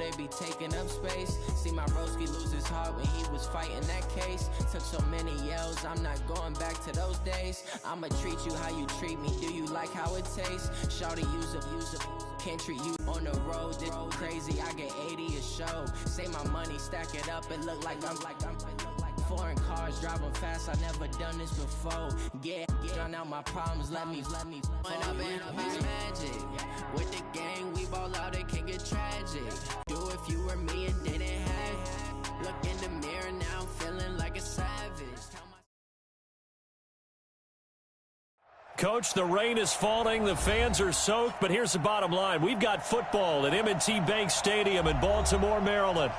they be taking up space. See my broski lose his heart when he was fighting that case. Took so many yells, I'm not going back to those days. I'ma treat you how you treat me, do you like how it tastes? Shawty, use up, can't treat you on the road. This crazy, I get 80 a show. Say my money, stack it up, it look like I'm foreign cars, driving fast, I never done this before. Get drown out my problems, let me When up in this magic, with the gang, we ball out, it can get tragic. Do if you were me and didn't have it. Look in the mirror, now I'm feeling like a savage. Coach, the rain is falling, the fans are soaked, but here's the bottom line. We've got football at M&T Bank Stadium in Baltimore, Maryland.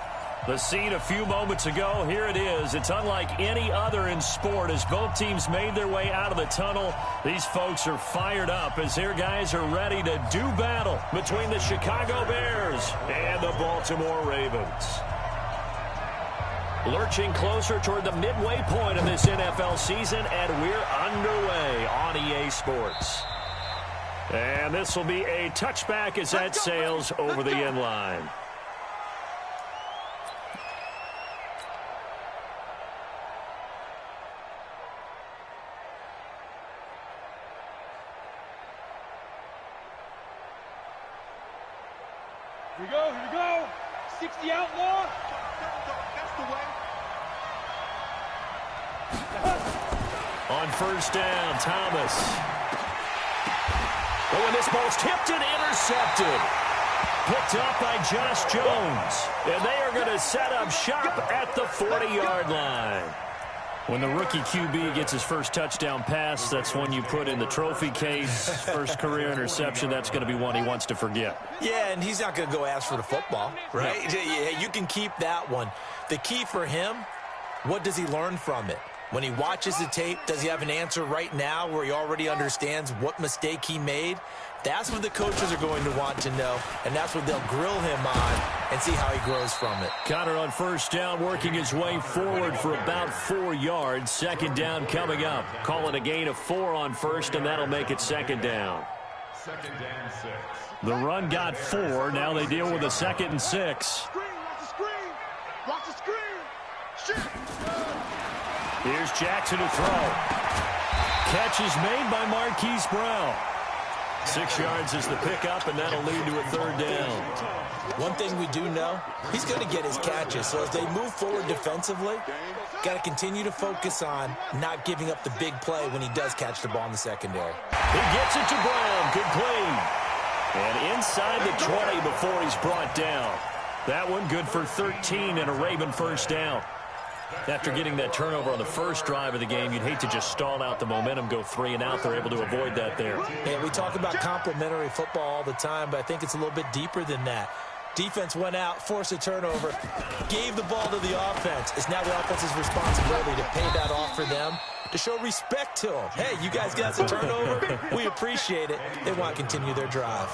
The scene a few moments ago, here it is. It's unlike any other in sport as both teams made their way out of the tunnel. These folks are fired up as their guys are ready to do battle between the Chicago Bears and the Baltimore Ravens. Lurching closer toward the midway point of this NFL season, and we're underway on EA Sports. And this will be a touchback as that sails over the end line. Here we go. 60 outlaw. That's the way. On first down, Thomas. Oh, and this ball's tipped and intercepted. Picked up by Josh Jones. And they are going to set up shop at the 40-yard line. When the rookie QB gets his first touchdown pass, that's one you put in the trophy case. First career interception, that's going to be one he wants to forget. Yeah, and he's not going to go ask for the football, right? No. Yeah, you can keep that one. The key for him, what does he learn from it? When he watches the tape, does he have an answer right now where he already understands what mistake he made? That's what the coaches are going to want to know, and that's what they'll grill him on and see how he grows from it. Connor on first down, working his way forward for about 4 yards. Second down coming up. Call it a gain of 4 on first, and that'll make it second down. Second down 6. The run got 4. Now they deal with a 2nd and 6. Watch the screen. Shit. Here's Jackson to throw. Catch is made by Marquise Brown. 6 yards is the pickup, and that'll lead to a third down. One thing we do know, he's going to get his catches. So as they move forward defensively, got to continue to focus on not giving up the big play when he does catch the ball in the secondary. He gets it to Brown. Complete. And inside the 20 before he's brought down. That one good for 13 and a Raven first down. After getting that turnover on the first drive of the game, you'd hate to just stall out the momentum, go 3 and out. They're able to avoid that there. And we talk about complementary football all the time, but I think it's a little bit deeper than that. Defense went out, forced a turnover, gave the ball to the offense. It's now the offense's responsibility to pay that off for them, to show respect to them. Hey, you guys got some turnover? We appreciate it. They want to continue their drive.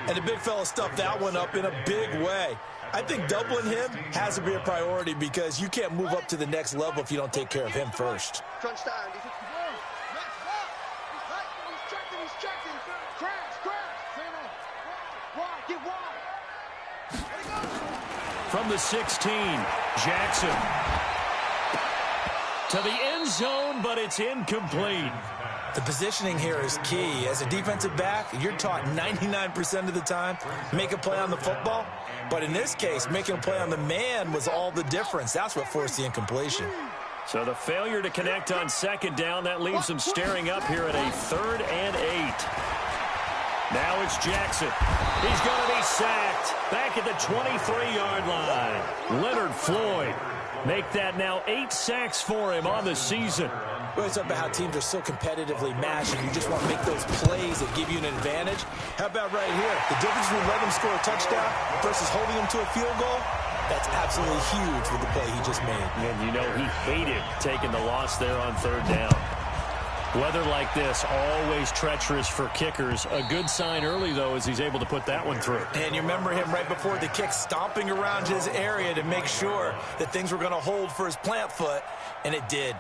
And the big fella stuffed that one up in a big way. I think doubling him has to be a priority because you can't move up to the next level if you don't take care of him first. Crunch down. He's checking. Crash. Get wide. From the 16, Jackson. To the end zone, but it's incomplete. The positioning here is key. As a defensive back, you're taught 99% of the time, make a play on the football. But in this case, making a play on the man was all the difference. That's what forced the incompletion. So the failure to connect on second down, that leaves them staring up here at a 3rd and 8. Now it's Jackson. He's going to be sacked back at the 23-yard line. Leonard Floyd make that now 8 sacks for him on the season. Well, it's about how teams are so competitively matched, and you just want to make those plays that give you an advantage. How about right here? The difference between letting him score a touchdown versus holding him to a field goal, that's absolutely huge with the play he just made. And you know he hated taking the loss there on 3rd down. Weather like this, always treacherous for kickers. A good sign early, though, is he's able to put that one through. And you remember him right before the kick stomping around his area to make sure that things were going to hold for his plant foot, and it did.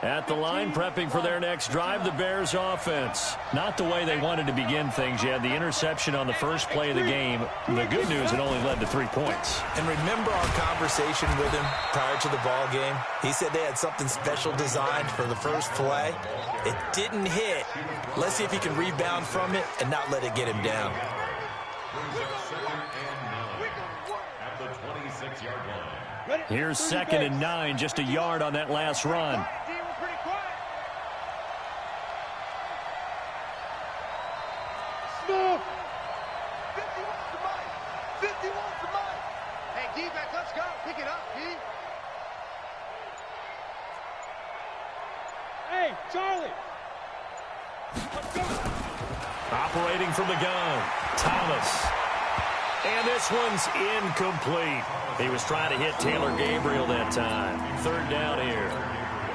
At the line, prepping for their next drive, the Bears offense. Not the way they wanted to begin things. You had the interception on the first play of the game. The good news, it only led to 3 points. And remember our conversation with him prior to the ball game? He said they had something special designed for the first play. It didn't hit. Let's see if he can rebound from it and not let it get him down. Here's 2nd and 9, just a yard on that last run. Hey, Charlie! Operating from the gun, Thomas. And this one's incomplete. He was trying to hit Taylor Gabriel that time. 3rd down here.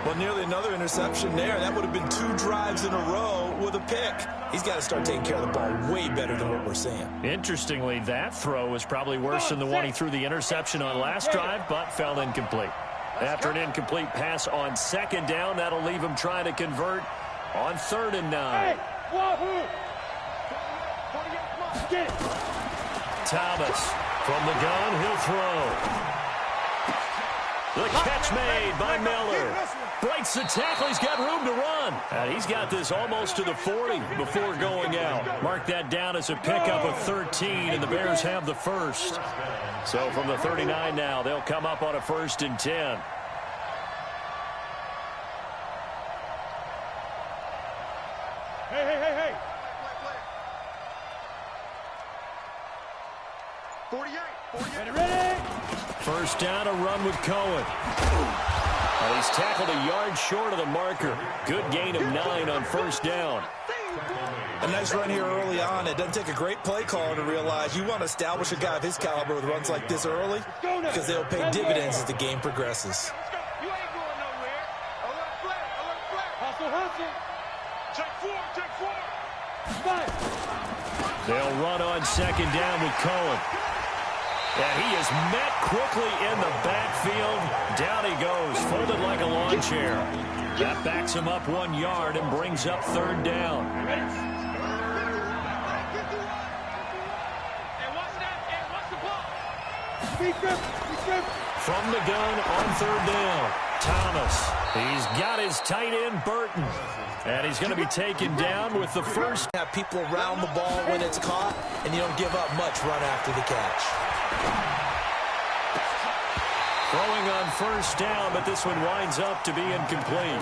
Well, nearly another interception there. That would have been 2 drives in a row with a pick. He's got to start taking care of the ball way better than what we're seeing. Interestingly, that throw was probably worse than the one he threw the interception on last drive, but fell incomplete. After an incomplete pass on 2nd down, that'll leave him trying to convert on 3rd and 9. Thomas from the gun, he'll throw. The catch made by Miller. Breaks the tackle. He's got room to run. And he's got this almost to the 40 before going out. Mark that down as a pickup of 13, and the Bears have the first. So from the 39 now, they'll come up on a 1st and 10. Hey. 48. Ready? 1st down, a run with Cohen. And he's tackled a yard short of the marker. Good gain of 9 on 1st down. A nice run here early on. It doesn't take a great play caller to realize you want to establish a guy of his caliber with runs like this early because they'll pay dividends as the game progresses. You ain't going nowhere. Alert flat. Hustle. Take 4. They'll run on 2nd down with Cohen. And he is met quickly in the backfield. Down he goes, folded like a lawn chair. That backs him up 1 yard and brings up 3rd down. Ready? From the gun on 3rd down, Thomas. He's got his tight end, Burton. And he's going to be taken down with the first. Have people around the ball when it's caught, and you don't give up much run after the catch. Throwing on 1st down, but this one winds up to be incomplete.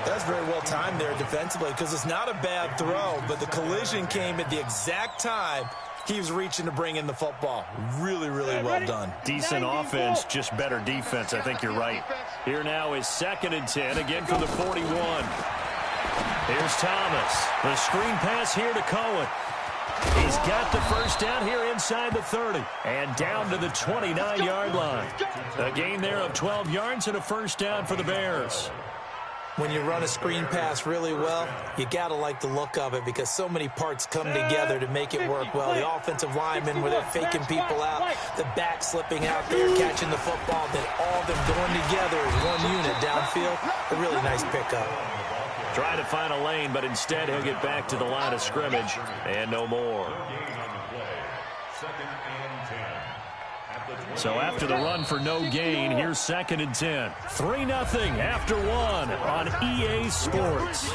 That's very well timed there defensively because it's not a bad throw, but the collision came at the exact time he was reaching to bring in the football. Really well done. Decent offense, just better defense. I think you're right. Here now is 2nd and 10, again from the 41. Here's Thomas. The screen pass here to Cohen. He's got the 1st down here inside the 30 and down to the 29-yard line. A gain there of 12 yards and a 1st down for the Bears. When you run a screen pass really well, you got to like the look of it because so many parts come together to make it work well. The offensive linemen where they're faking people out, the back slipping out there, catching the football, then all of them going together as one unit downfield. A really nice pickup. Trying to find a lane, but instead he'll get back to the line of scrimmage and no more. So after the run for no gain, here's 2nd and 10. 3-0 after 1 on EA Sports.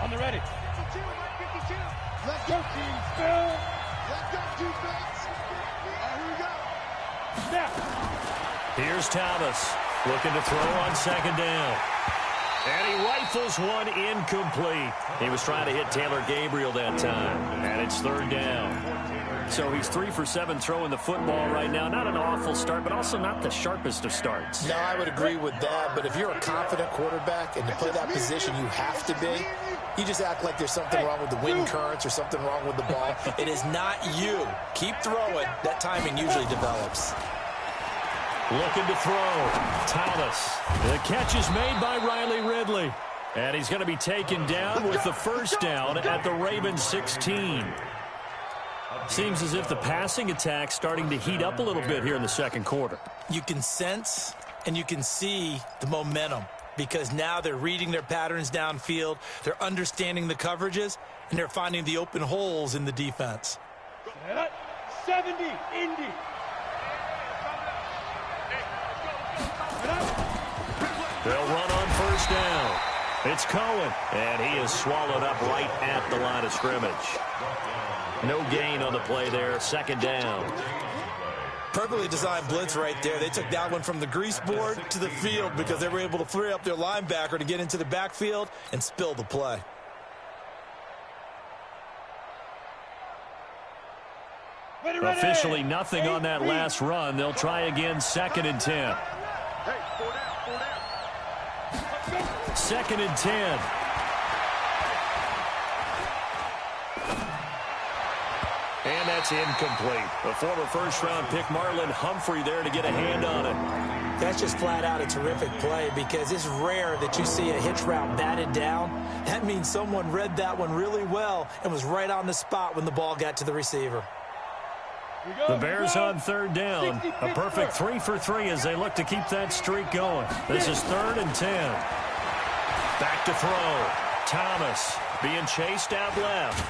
On the ready. 52. Let's go, team. Phil. Let's go, defense. Here we go. Snap. Here's Thomas looking to throw on 2nd down. And he rifles one incomplete. He was trying to hit Taylor Gabriel that time. And it's 3rd down. So he's 3 for 7 throwing the football right now. Not an awful start, but also not the sharpest of starts. No, I would agree with that. But if you're a confident quarterback and to play that position you have to be, you just act like there's something wrong with the wind currents or something wrong with the ball. It is not you. Keep throwing. That timing usually develops. Looking to throw. Thomas. The catch is made by Riley Ridley. And he's going to be taken down with the 1st down at the Ravens 16. Seems as if the passing attack's starting to heat up a little bit here in the second quarter. You can sense and you can see the momentum because now they're reading their patterns downfield, they're understanding the coverages, and they're finding the open holes in the defense. 70, Indy. They'll run on first down. It's Cohen, and he is swallowed up right at the line of scrimmage. No gain on the play there, second down. Perfectly designed blitz right there. They took that one from the grease board to the field because they were able to free up their linebacker to get into the backfield and spill the play. Officially nothing on that last run. They'll try again, 2nd and 10. Second and 10. And that's incomplete. The former first-round pick, Marlon Humphrey, there to get a hand on it. That's just flat out a terrific play because it's rare that you see a hitch route batted down. That means someone read that one really well and was right on the spot when the ball got to the receiver. The Bears on third down. A perfect 3 for 3 as they look to keep that streak going. This is 3rd and 10. Back to throw. Thomas being chased out left.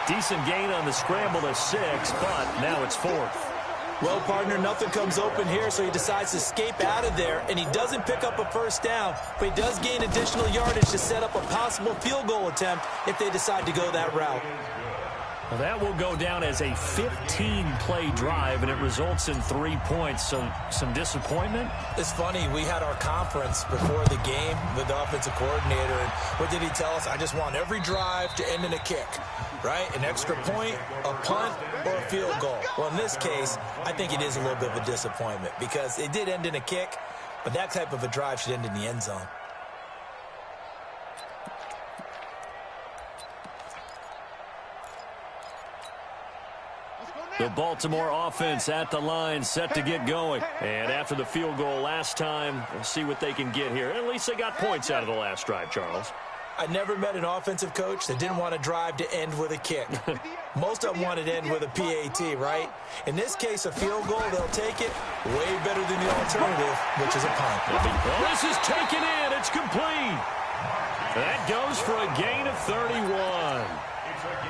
Decent gain on the scramble to 6, but now it's 4th. Well, partner, nothing comes open here, so he decides to escape out of there, and he doesn't pick up a first down, but he does gain additional yardage to set up a possible field goal attempt if they decide to go that route. Well, that will go down as a 15-play drive, and it results in 3 points. So some disappointment? It's funny. We had our conference before the game with the offensive coordinator, and what did he tell us? I just want every drive to end in a kick, right? An extra point, a punt, or a field goal. Well, in this case, I think it is a little bit of a disappointment because it did end in a kick, but that type of a drive should end in the end zone. The Baltimore offense at the line, set to get going. And after the field goal last time, we'll see what they can get here. At least they got points out of the last drive, Charles. I never met an offensive coach that didn't want a drive to end with a kick. Most of them wanted to end with a PAT, right? In this case, a field goal, they'll take it way better than the alternative, which is a punt. Well, this is taken in. It's complete. That goes for a gain of 31.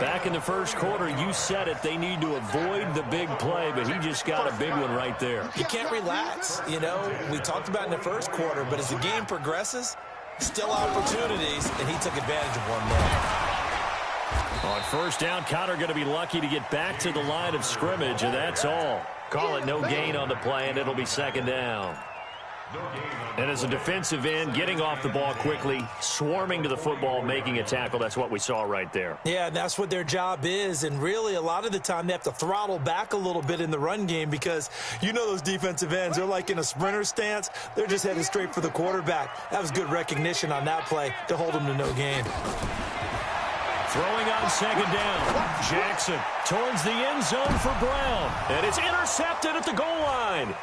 Back in the first quarter, you said it, they need to avoid the big play, but he just got a big one right there. You can't relax. You know, we talked about in the first quarter, but as the game progresses, still opportunities, and he took advantage of one there. On first down, Connor going to be lucky to get back to the line of scrimmage, and that's all. Call it no gain on the play, and it'll be 2nd down. And as a defensive end, getting off the ball quickly, swarming to the football, making a tackle, that's what we saw right there. Yeah, and that's what their job is, and really a lot of the time they have to throttle back a little bit in the run game because you know those defensive ends, they're like in a sprinter stance. They're just headed straight for the quarterback. That was good recognition on that play to hold them to no gain. Throwing on 2nd down. Jackson towards the end zone for Brown, and it's intercepted at the goal line.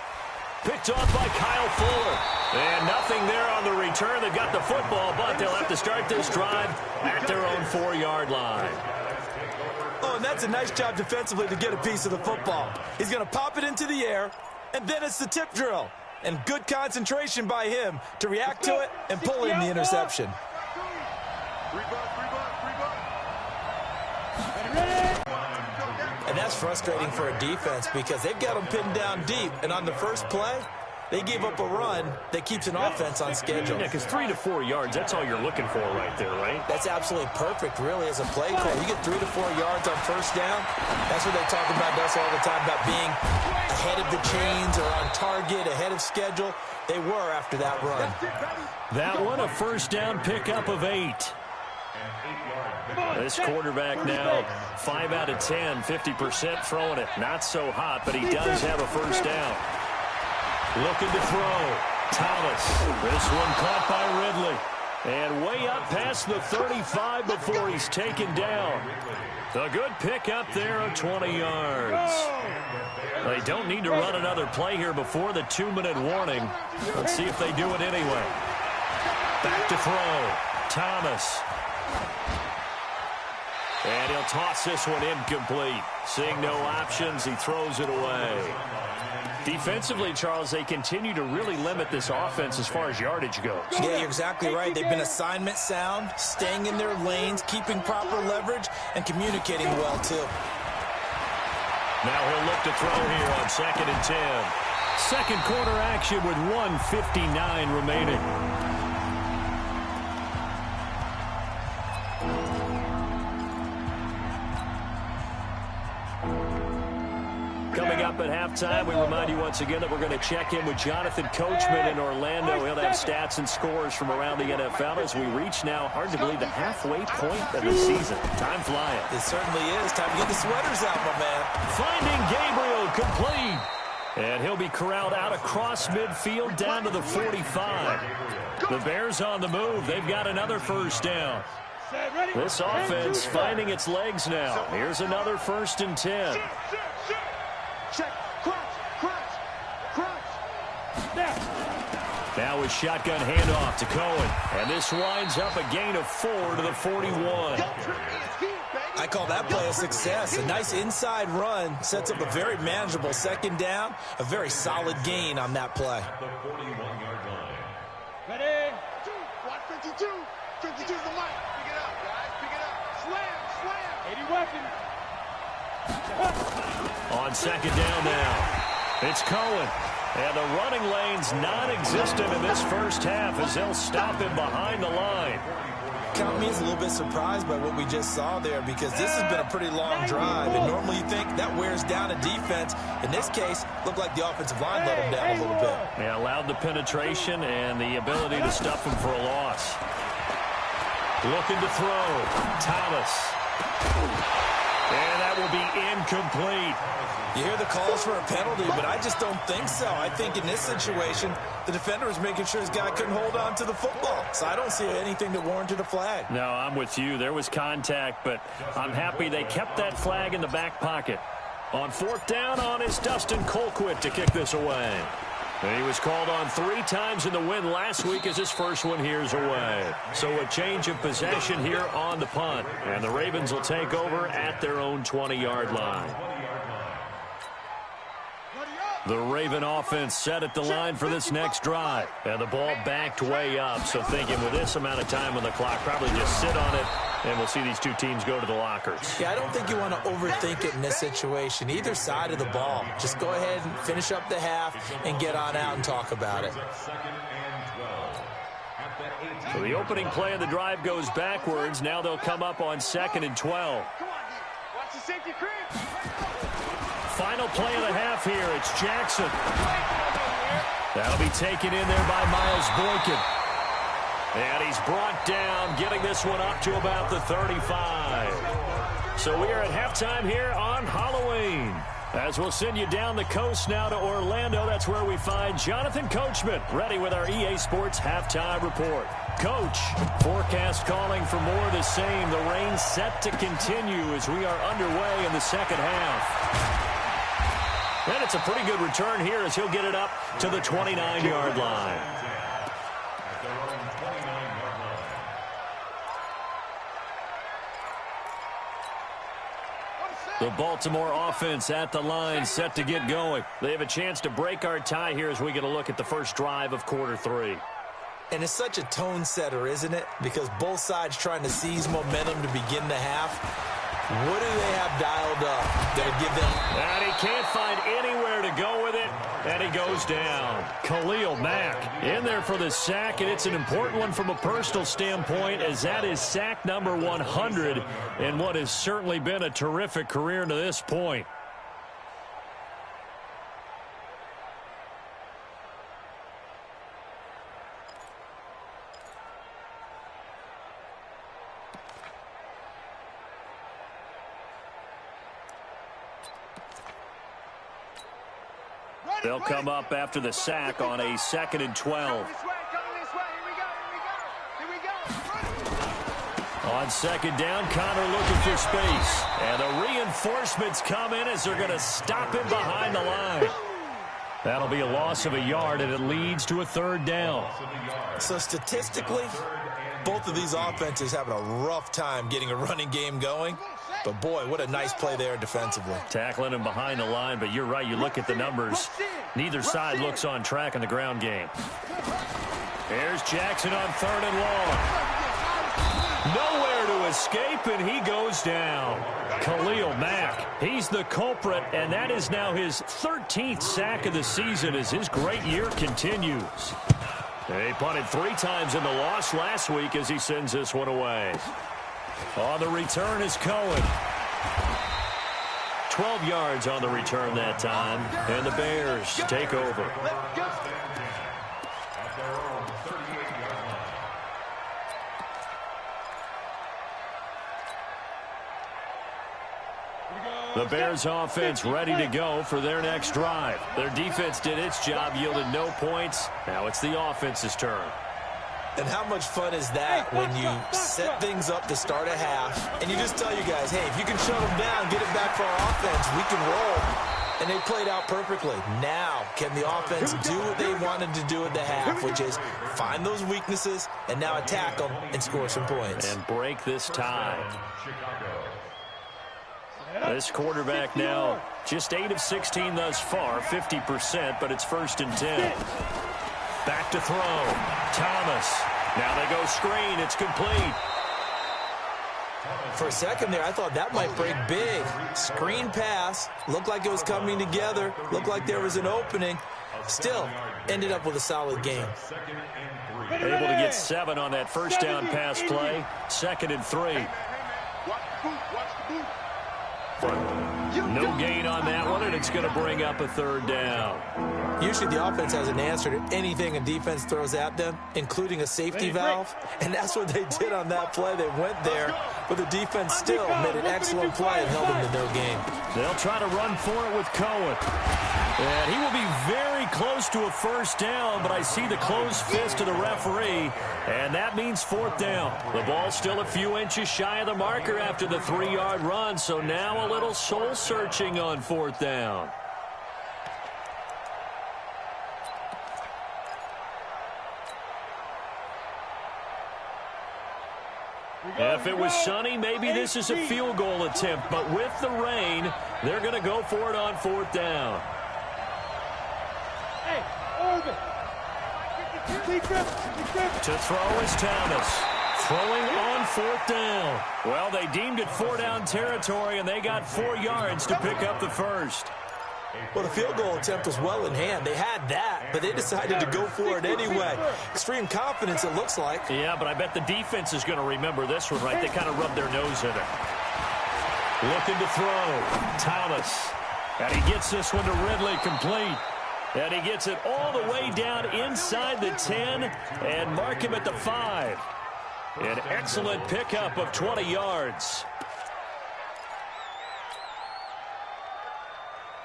Picked off by Kyle Fuller. And nothing there on the return. They've got the football, but they'll have to start this drive at their own 4-yard line. Oh, and that's a nice job defensively to get a piece of the football. He's going to pop it into the air, and then it's the tip drill. And good concentration by him to react to it and pull in the interception. And that's frustrating for a defense because they've got them pinned down deep. And on the first play, they gave up a run that keeps an offense on schedule. Yeah, because 3 to 4 yards, that's all you're looking for right there, right? That's absolutely perfect, really, as a play call. You get 3 to 4 yards on first down. That's what they talk about us all the time, about being ahead of the chains or on target, ahead of schedule. They were after that run. That one, a first down pickup of 8. This quarterback now 5 out of 10, 50% throwing it. Not so hot, but he does have a first down. Looking to throw. Thomas. This one caught by Ridley. And way up past the 35 before he's taken down. A good pickup there of 20 yards. They don't need to run another play here before the 2-minute warning. Let's see if they do it anyway. Back to throw. Thomas. And he'll toss this one incomplete. Seeing no options, he throws it away. Defensively, Charles, they continue to really limit this offense as far as yardage goes. Yeah, you're exactly right. They've been assignment sound, staying in their lanes, keeping proper leverage, and communicating well, too. Now he'll look to throw here on 2nd and 10. Second quarter action with 1:59 remaining. Coming up at halftime, we remind you once again that we're going to check in with Jonathan Coachman in Orlando. He'll have stats and scores from around the NFL as we reach now, hard to believe, the halfway point of the season. Time flying. It certainly is. Time to get the sweaters out, my man. Finding Gabriel complete. And he'll be corralled out across midfield down to the 45. The Bears on the move. They've got another first down. This offense finding its legs now. Here's another 1st and 10. Now a shotgun handoff to Cohen. And this winds up a gain of 4 to the 41. I call that play a success. A nice inside run sets up a very manageable 2nd down. A very solid gain on that play. Ready? Watch 52. 52 is the mic. Pick it up, guys. Pick it up. Slam, slam. 80 weapons. On 2nd down now. It's Cohen. And the running lane's non-existent in this first half as they'll stop him behind the line. Count me as a little bit surprised by what we just saw there, because this has been a pretty long drive, and normally you think that wears down a defense. In this case, looked like the offensive line let him down a little bit. Yeah, allowed the penetration and the ability to stuff him for a loss. Looking to throw. Thomas. And that will be incomplete. You hear the calls for a penalty, but I just don't think so. I think in this situation, the defender was making sure his guy couldn't hold on to the football. So I don't see anything that warranted a flag. No, I'm with you. There was contact, but I'm happy they kept that flag in the back pocket. On 4th down on is Dustin Colquitt to kick this away. And he was called on 3 times in the win last week as his first one here's away. So a change of possession here on the punt. And the Ravens will take over at their own 20-yard line. The Raven offense set at the line for this next drive. And the ball backed way up. So thinking with this amount of time on the clock, probably just sit on it, and we'll see these two teams go to the lockers. Yeah, I don't think you want to overthink it in this situation. Either side of the ball. Just go ahead and finish up the half and get on out and talk about it. So the opening play of the drive goes backwards. Now they'll come up on 2nd and 12. Come on, D. Watch the safety creep. Final play of the half here. It's Jackson. That'll be taken in there by Miles Boykin. And he's brought down, getting this one up to about the 35. So we are at halftime here on Halloween. As we'll send you down the coast now to Orlando, that's where we find Jonathan Coachman, ready with our EA Sports Halftime Report. Coach, forecast calling for more of the same. The rain set to continue as we are underway in the second half. And it's a pretty good return here as he'll get it up to the 29-yard line. The Baltimore offense at the line, set to get going. They have a chance to break our tie here as we get a look at the first drive of quarter 3. And it's such a tone setter, isn't it? Because both sides trying to seize momentum to begin the half. What do they have dialed up that'll give them? And he can't find anywhere to go with it, and he goes down. Khalil Mack in there for the sack, and it's an important one from a personal standpoint, as that is sack number 100 in what has certainly been a terrific career to this point. They'll come up after the sack on a 2nd and 12. On 2nd down, Connor looking for space. And the reinforcements come in as they're going to stop him behind the line. That'll be a loss of a yard, and it leads to a 3rd down. So statistically, both of these offenses having a rough time getting a running game going. But, boy, what a nice play there defensively. Tackling him behind the line, but you're right. You look at the numbers. Neither side looks on track in the ground game. Here's Jackson on 3rd and long. Nowhere to escape, and he goes down. Khalil Mack, he's the culprit, and that is now his 13th sack of the season as his great year continues. He punted 3 times in the loss last week as he sends this one away. On the return is Cohen. 12 yards on the return that time, and the Bears take over. The Bears offense ready to go for their next drive. Their defense did its job, yielded no points. Now it's the offense's turn. And how much fun is that when you set things up to start a half and you just tell you guys, hey, if you can shut them down, get it back for our offense, we can roll. And they played out perfectly. Now, can the offense do what they wanted to do at the half, which is find those weaknesses and now attack them and score some points. And break this tie. This quarterback now just 8 of 16 thus far, 50%, but it's 1st and 10. Back to throw. Thomas. Now they go screen. It's complete. For a second there, I thought that might break big. Screen pass. Looked like it was coming together. Looked like there was an opening. Still, ended up with a solid game. Able to get 7 on that first down pass play. 2nd and 3. No gain on that one, and it's going to bring up a 3rd down. Usually the offense has an answer to anything a defense throws at them, including a safety valve, and that's what they did on that play. They went there, but the defense still made an excellent play and held them to no gain. They'll try to run for it with Cohen. And he will be very close to a 1st down, but I see the closed fist of the referee, and that means 4th down. The ball's still a few inches shy of the marker after the 3-yard run, so now a little soul-searching on 4th down. If it was sunny, maybe this is a field goal attempt, but with the rain, they're going to go for it on 4th down. To throw is Thomas. Throwing on 4th down. Well, they deemed it 4-down territory, and they got 4 yards to pick up the 1st. Well, the field goal attempt was well in hand. They had that, but they decided to go for it anyway. Extreme confidence, it looks like. Yeah, but I bet the defense is going to remember this one, right? They kind of rubbed their nose in it. Looking to throw. Thomas. And he gets this one to Ridley complete. And he gets it all the way down inside the 10 and mark him at the 5. An excellent pickup of 20 yards.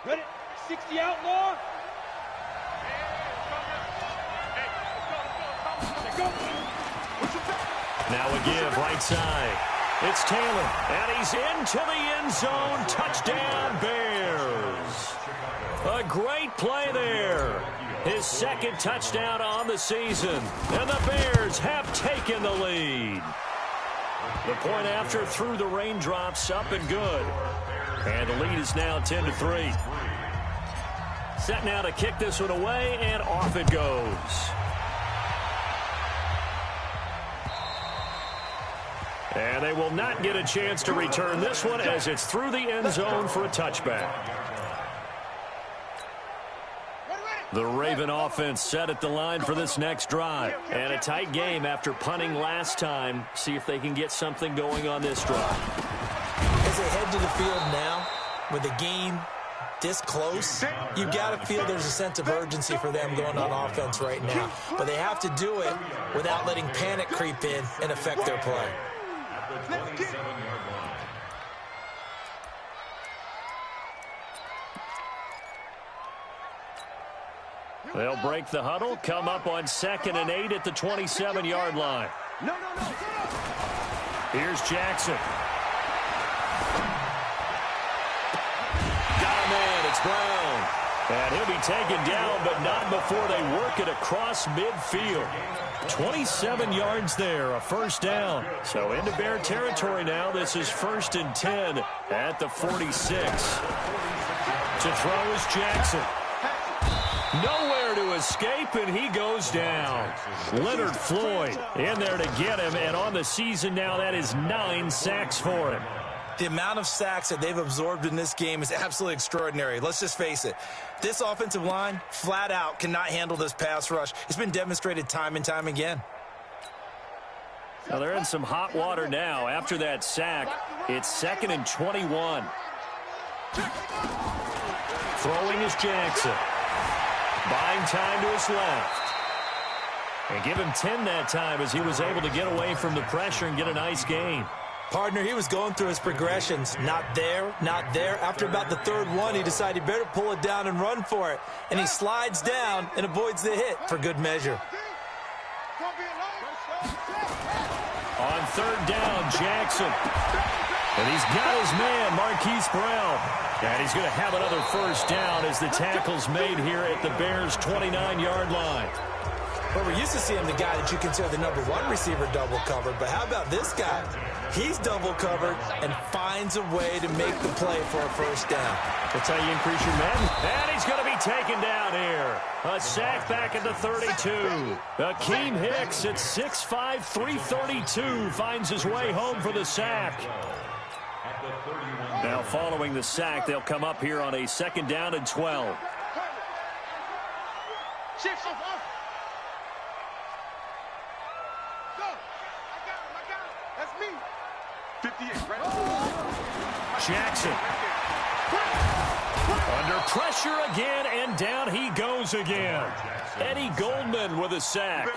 Ready? 60 outlaw. Now a give right side. It's Taylor, and he's into the end zone. Touchdown, Bears. A great play there. His 2nd touchdown on the season, and the Bears have taken the lead. The point after through the raindrops, up and good. And the lead is now 10-3. Set now to kick this one away, and off it goes. And they will not get a chance to return this one as it's through the end zone for a touchback. The Raven offense set at the line for this next drive. And a tight game after punting last time. See if they can get something going on this drive. As they head to the field now, with the game this close, you've got to feel there's a sense of urgency for them going on offense right now. But they have to do it without letting panic creep in and affect their play. They'll break the huddle, come up on 2nd and 8 at the 27-yard line. Here's Jackson. Got a man, it's Brown. And he'll be taken down, but not before they work it across midfield. 27 yards there, a first down. So into Bear territory now. This is 1st and 10 at the 46. To throw is Jackson. Nowhere to escape, and he goes down. Leonard Floyd in there to get him, and on the season now, that is 9 sacks for him. The amount of sacks that they've absorbed in this game is absolutely extraordinary. Let's just face it. This offensive line, flat out, cannot handle this pass rush. It's been demonstrated time and time again. Now they're in some hot water now. After that sack, it's 2nd and 21. Throwing is Jackson. Buying time to his left. And give him 10 that time as he was able to get away from the pressure and get a nice gain. Partner, he was going through his progressions. Not there, not there. After about the 3rd one, he decided he better pull it down and run for it. And he slides down and avoids the hit for good measure. On 3rd down, Jackson. And he's got his man, Marquise Brown. And he's going to have another first down as the tackle's made here at the Bears' 29-yard line. Well, we're used to seeing the guy that you consider the #1 receiver double covered. But how about this guy? He's double covered and finds a way to make the play for a first down. That's how you increase your men. And he's going to be taken down here. A sack back at the 32. Akeem Hicks at 6'5", 332 finds his way home for the sack. Now following the sack, they'll come up here on a 2nd down and 12. Jackson. Under pressure again, and down he goes again. Eddie Goldman with a sack.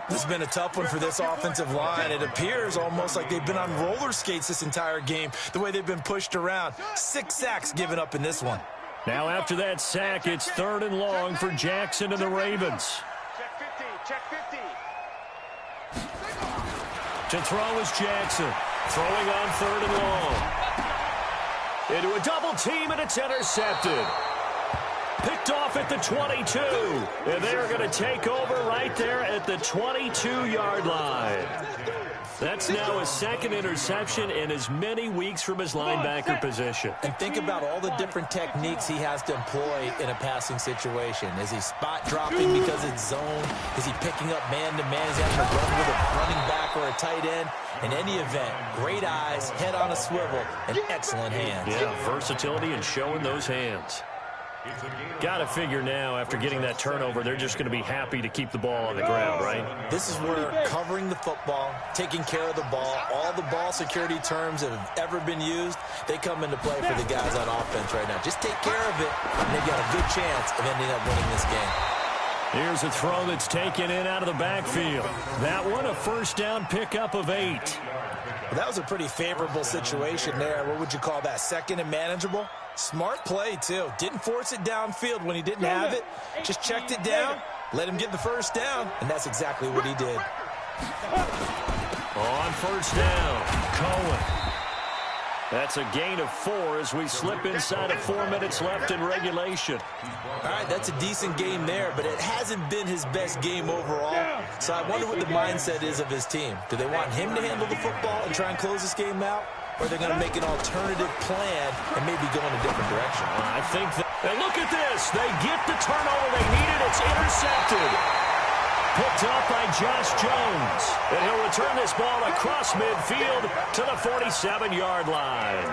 This has been a tough one for this offensive line. It appears almost like they've been on roller skates this entire game, the way they've been pushed around. 6 sacks given up in this one. Now after that sack, it's 3rd and long for Jackson and the Ravens. Check 50. To throw is Jackson. Throwing on 3rd and long. Into a double team, and it's intercepted. Picked off at the 22. And they're going to take over right there at the 22-yard line. That's now his 2nd interception in as many weeks from his linebacker position. And think about all the different techniques he has to employ in a passing situation. Is he spot dropping because it's zone? Is he picking up man-to-man? Is he having to run with a running back or a tight end? In any event, great eyes, head on a swivel, and excellent hands. Yeah, versatility and showing those hands. Got to figure now, after getting that turnover, they're just going to be happy to keep the ball on the ground, right? This is where covering the football, taking care of the ball, all the ball security terms that have ever been used, they come into play for the guys on offense right now. Just take care of it, and they've got a good chance of ending up winning this game. Here's a throw that's taken in out of the backfield. That one, a first down pickup of 8. Well, that was a pretty favorable situation there. What would you call that? 2nd and manageable? Smart play, too. Didn't force it downfield when he didn't have it. Just checked it down, let him get the first down, and that's exactly what he did. On first down, Cohen. That's a gain of 4 as we slip inside of 4 minutes left in regulation. All right, that's a decent game there, but it hasn't been his best game overall. So I wonder what the mindset is of his team. Do they want him to handle the football and try and close this game out? Or are they going to make an alternative plan and maybe go in a different direction? I think that... And look at this. They get the turnover they needed. It's intercepted. Picked up by Josh Jones. And he'll return this ball across midfield to the 47-yard line.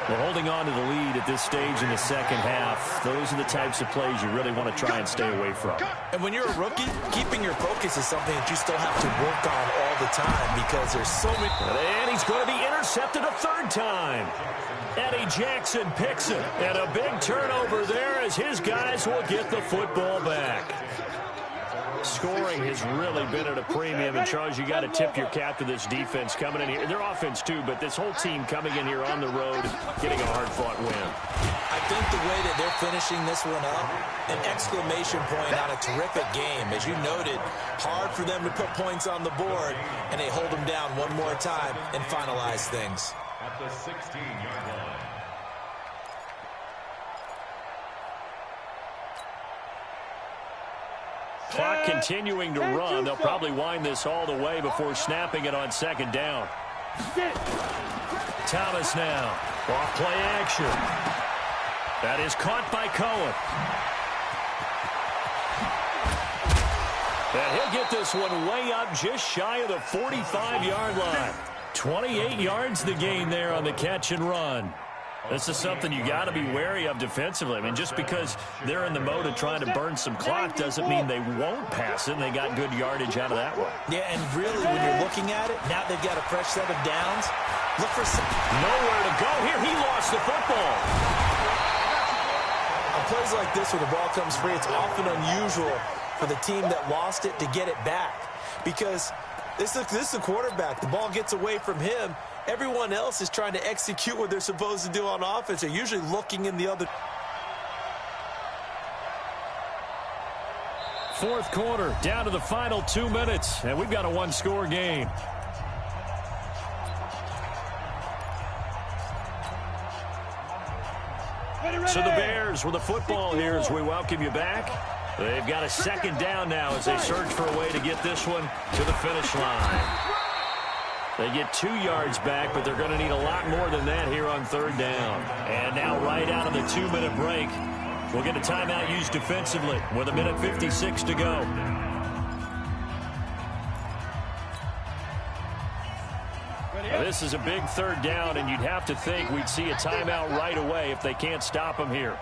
Well, holding on to the lead at this stage in the second half, those are the types of plays you really want to try and stay away from. And when you're a rookie, keeping your focus is something that you still have to work on all the time because there's so many... And he's going to be intercepted a 3rd time. Eddie Jackson picks it. And a big turnover there as his guys will get the football back. Scoring has really been at a premium, and Charles, you got to tip your cap to this defense coming in here. Their offense too, but this whole team coming in here on the road, getting a hard-fought win. I think the way that they're finishing this one up, an exclamation point on a terrific game. As you noted, hard for them to put points on the board, and they hold them down one more time and finalize things. At the 16-yard line. clock continuing to run. They'll probably wind this all the way before snapping it on second down. Thomas now. Off play action. That is caught by Cohen. And he'll get this one way up just shy of the 45-yard line. 28 yards the gain there on the catch and run. This is something you got to be wary of defensively. I mean, just because they're in the mode of trying to burn some clock doesn't mean they won't pass it, and they got good yardage out of that one. Yeah, and really, when you're looking at it, now they've got a fresh set of downs. Look for some... Nowhere to go here. He lost the football. On plays like this where the ball comes free, it's often unusual for the team that lost it to get it back. Because this is the quarterback. The ball gets away from him. Everyone else is trying to execute what they're supposed to do on offense. They're usually looking in the other. Fourth quarter, down to the final 2 minutes, and we've got a one-score game. So the Bears with the football here as we welcome you back. They've got a second down now as they search for a way to get this one to the finish line. They get 2 yards back, but they're going to need a lot more than that here on third down. And now right out of the 2-minute break, we'll get a timeout used defensively with 1:56 to go. Now, this is a big third down, and you'd have to think we'd see a timeout right away if they can't stop him here.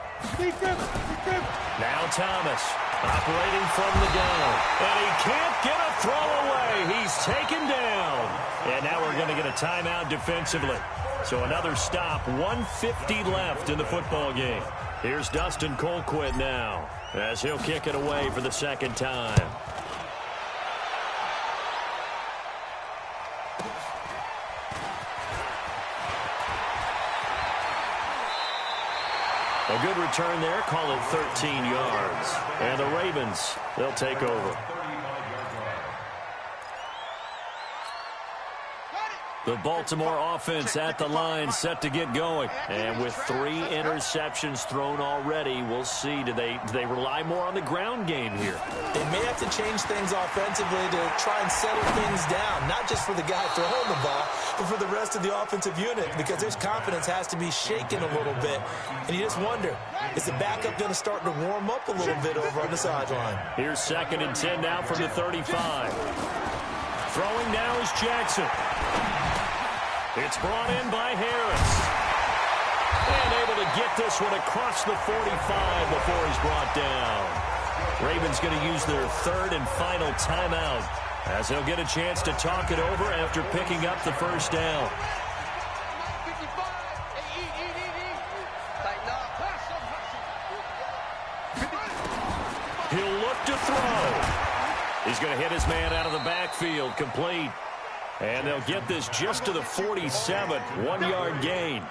Now Thomas operating from the gun, and he can't get a throw away. He's taken down. And now we're going to get a timeout defensively. So another stop, 1:50 left in the football game. Here's Dustin Colquitt now as he'll kick it away for the second time. A good return there, call it 13 yards. And the Ravens, they'll take over. The Baltimore offense at the line, set to get going. And with 3 interceptions thrown already, we'll see. Do they rely more on the ground game here? They may have to change things offensively to try and settle things down, not just for the guy throwing the ball, but for the rest of the offensive unit, because their confidence has to be shaken a little bit. And you just wonder, is the backup going to start to warm up a little bit over on the sideline? Here's 2nd and 10 now from the 35. Throwing now is Jackson. It's brought in by Harris. And able to get this one across the 45 before he's brought down. Ravens going to use their 3rd and final timeout as they'll get a chance to talk it over after picking up the first down. He'll look to throw. He's going to hit his man out of the backfield, complete. And they'll get this just to the 47, 1-yard gain.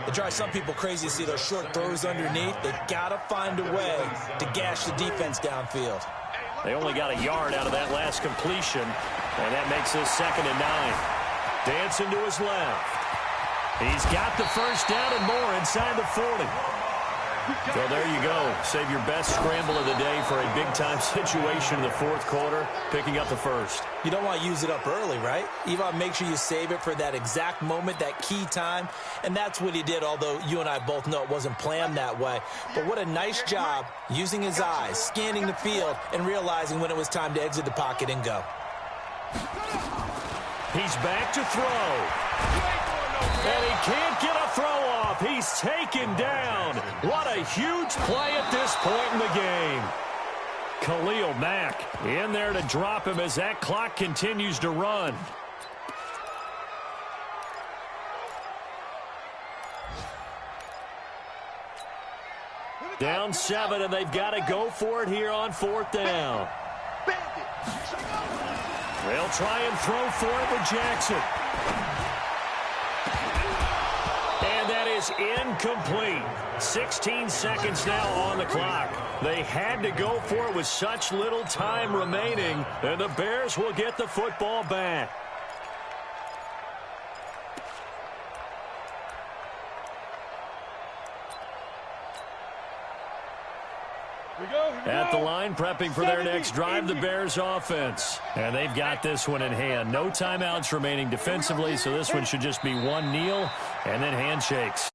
It drives some people crazy to see those short throws underneath. They got to find a way to gash the defense downfield. They only got a yard out of that last completion, and that makes this 2nd and 9. Dancing to his left. He's got the first down and more inside the 40. So there you go. Save your best scramble of the day for a big-time situation in the 4th quarter, picking up the first. You don't want to use it up early, right? You want to make sure you save it for that exact moment, that key time. And that's what he did, although you and I both know it wasn't planned that way. But what a nice job using his eyes, scanning the field, and realizing when it was time to exit the pocket and go. He's back to throw. And he can't get a throw off. He's taken down. What a huge play at this point in the game. Khalil Mack in there to drop him as that clock continues to run. Down 7, and they've got to go for it here on 4th down. They'll try and throw for it with Jackson. And that is incomplete. 16 seconds now on the clock. They had to go for it with such little time remaining, and the Bears will get the football back. At the line, prepping for their next drive, the Bears offense. And they've got this one in hand. No timeouts remaining defensively, so this one should just be one kneel and then handshakes.